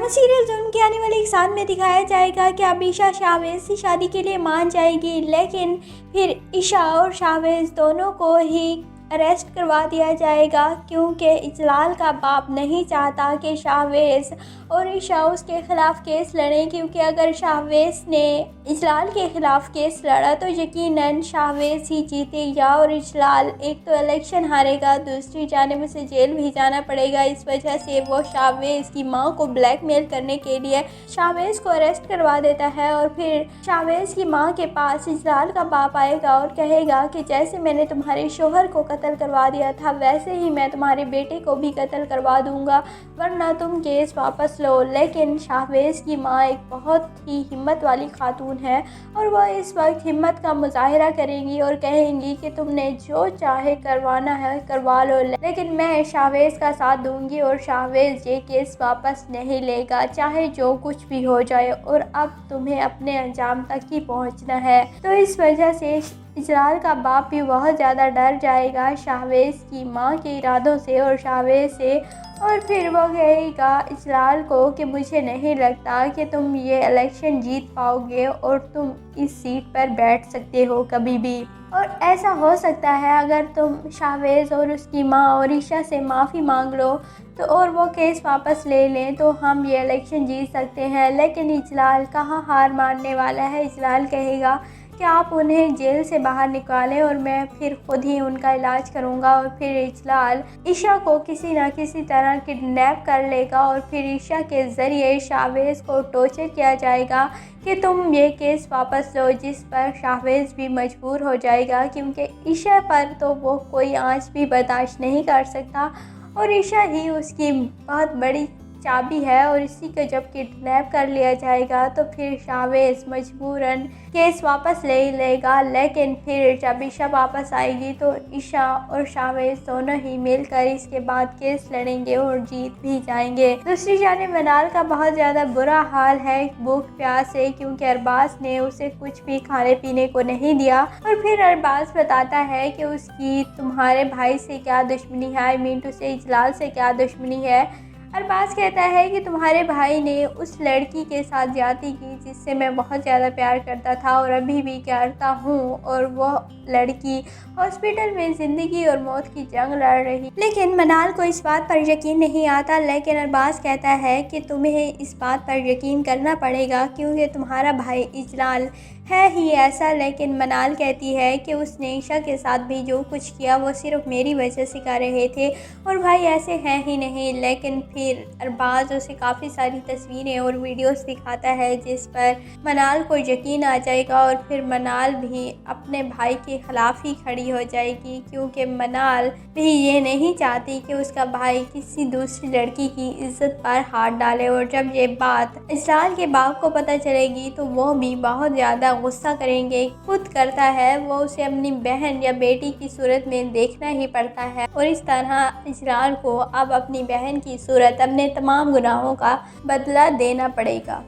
Drama serial ज़ुल्म के आने वाले एक साल में दिखाया जाएगा कि अब ईशा शाहवेज़ से शादी के लिए मान जाएगी, लेकिन फिर ईशा और शाहवेज़ दोनों को ही अरेस्ट करवा दिया जाएगा, क्योंकि इजलाल का बाप नहीं चाहता कि शाहवेज़ और ईशा उसके ख़िलाफ़ केस लड़ें, क्योंकि अगर शाहवेज़ ने इजलाल के ख़िलाफ़ केस लड़ा तो यकीनन शाहवेज़ ही जीतेगा और इजलाल एक तो इलेक्शन हारेगा, दूसरी जानिब उसे जेल भी जाना पड़ेगा। इस वजह से वो शाहवेज़ की मां को ब्लैकमेल करने के लिए शाहवेज़ को अरेस्ट करवा देता है और फिर शाहवेज़ की मां के पास इजलाल का बाप आएगा और कहेगा कि जैसे मैंने तुम्हारे शोहर को कत्ल करवा दिया था, वैसे ही मैं तुम्हारे बेटे को भी कत्ल करवा दूंगा, वरना तुम केस वापस लो। लेकिन शाहवेज़ की माँ एक बहुत ही हिम्मत वाली खातून है और वह इस वक्त हिम्मत का मुजाहिरा करेंगी और कहेंगी कि तुमने जो चाहे करवाना है करवा लो, लेकिन मैं शाहवेज़ का साथ दूंगी और शाहवेज़ ये केस वापस नहीं लेगा, चाहे जो कुछ भी हो जाए, और अब तुम्हें अपने अंजाम तक ही पहुंचना है। तो इस वजह से इजलाल का बाप भी बहुत ज़्यादा डर जाएगा शाहवेज़ की मां के इरादों से और शाहवेज़ से, और फिर वो कहेगा इजलाल को कि मुझे नहीं लगता कि तुम ये इलेक्शन जीत पाओगे और तुम इस सीट पर बैठ सकते हो कभी भी, और ऐसा हो सकता है अगर तुम शाहवेज़ और उसकी मां और ईशा से माफ़ी मांग लो तो और वो केस वापस ले लें तो हम ये इलेक्शन जीत सकते हैं। लेकिन इजलाल कहाँ हार मानने वाला है। इजलाल कहेगा कि आप उन्हें जेल से बाहर निकालें और मैं फिर खुद ही उनका इलाज करूंगा, और फिर इजलाल ईशा को किसी न किसी तरह किडनैप कर लेगा और फिर ईशा के ज़रिए शाहवेज़ को टॉर्चर किया जाएगा कि तुम ये केस वापस लो, जिस पर शाहवेज़ भी मजबूर हो जाएगा, क्योंकि ईशा पर तो वो कोई आंच भी बर्दाश्त नहीं कर सकता और ईशा ही उसकी बहुत बड़ी चाबी है, और इसी को जब किडनैप कर लिया जाएगा तो फिर शाहवेज़ मजबूरन केस वापस ले लेगा। लेकिन फिर जब ईशा वापस आएगी तो ईशा और शाहवेज़ दोनों ही मिलकर इसके बाद केस लड़ेंगे और जीत भी जाएंगे। दूसरी जानिब मनाल का बहुत ज़्यादा बुरा हाल है भूख प्यास से, क्योंकि अरबाज ने उसे कुछ भी खाने पीने को नहीं दिया, और फिर अरबाज बताता है कि उसकी तुम्हारे भाई से क्या दुश्मनी है, आई मीन टू से इजलाल से क्या दुश्मनी है। अरबाज कहता है कि तुम्हारे भाई ने उस लड़की के साथ ज्यादती की जिससे मैं बहुत ज़्यादा प्यार करता था और अभी भी करता हूँ, और वो लड़की हॉस्पिटल में ज़िंदगी और मौत की जंग लड़ रही। लेकिन मनाल को इस बात पर यकीन नहीं आता, लेकिन अरबाज कहता है कि तुम्हें इस बात पर यकीन करना पड़ेगा क्योंकि तुम्हारा भाई इजलाल है ही ऐसा। लेकिन मनाल कहती है कि उसने ईशा के साथ भी जो कुछ किया वो सिर्फ मेरी वजह से कर रहे थे और भाई ऐसे हैं ही नहीं। लेकिन फिर अरबाज उसे काफ़ी सारी तस्वीरें और वीडियोस दिखाता है जिस पर मनाल को यकीन आ जाएगा, और फिर मनाल भी अपने भाई के ख़िलाफ़ ही खड़ी हो जाएगी, क्योंकि मनाल भी ये नहीं चाहती कि उसका भाई किसी दूसरी लड़की की इज्जत पर हाथ डाले। और जब ये बात इजलाल के बाप को पता चलेगी तो वो भी बहुत ज़्यादा गुस्सा करेंगे। खुद करता है वो उसे अपनी बहन या बेटी की सूरत में देखना ही पड़ता है, और इस तरह इजलाल को अब अपनी बहन की सूरत अपने तमाम गुनाहों का बदला देना पड़ेगा।